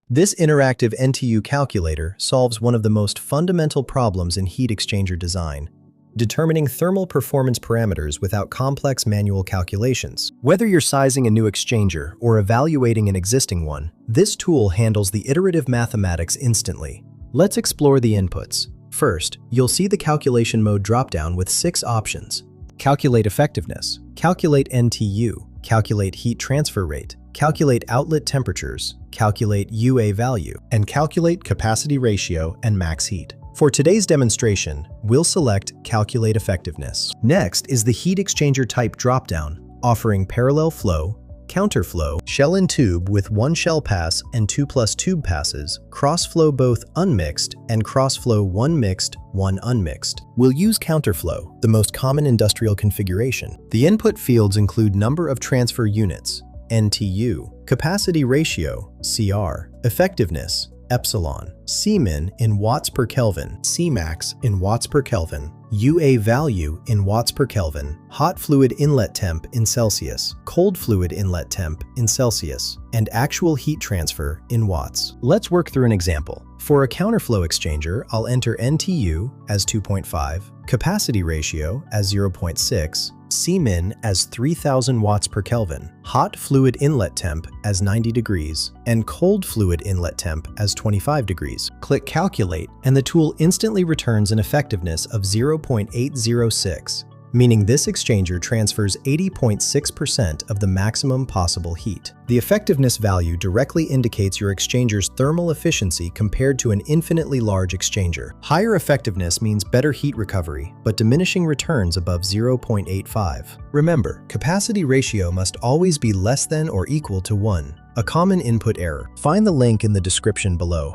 This interactive NTU calculator solves one of the most fundamental problems in heat exchanger design: determining thermal performance parameters without complex manual calculations. Whether you're sizing a new exchanger or evaluating an existing one, this tool handles the iterative mathematics instantly. Let's explore the inputs. First, you'll see the calculation mode dropdown with 6 options: calculate effectiveness, calculate NTU, calculate heat transfer rate, calculate outlet temperatures, calculate UA value, and calculate capacity ratio and max heat. For today's demonstration, we'll select Calculate Effectiveness. Next is the Heat Exchanger Type dropdown, offering parallel flow, counterflow, shell and tube with 1 shell pass and 2+ tube passes, cross-flow both unmixed, and cross-flow 1 mixed, 1 unmixed. We'll use counterflow, the most common industrial configuration. The input fields include number of transfer units, NTU, capacity ratio, CR, effectiveness, epsilon, Cmin in watts per Kelvin, Cmax in watts per Kelvin, UA value in watts per Kelvin, hot fluid inlet temp in Celsius, cold fluid inlet temp in Celsius, and actual heat transfer in watts. Let's work through an example. For a counterflow exchanger, I'll enter NTU as 2.5, capacity ratio as 0.6, Cmin as 3000 watts per Kelvin, hot fluid inlet temp as 90 degrees, and cold fluid inlet temp as 25 degrees. Click Calculate, and the tool instantly returns an effectiveness of 0.806, meaning this exchanger transfers 80.6% of the maximum possible heat. The effectiveness value directly indicates your exchanger's thermal efficiency compared to an infinitely large exchanger. Higher effectiveness means better heat recovery, but diminishing returns above 0.85. Remember, capacity ratio must always be less than or equal to 1, a common input error. Find the link in the description below.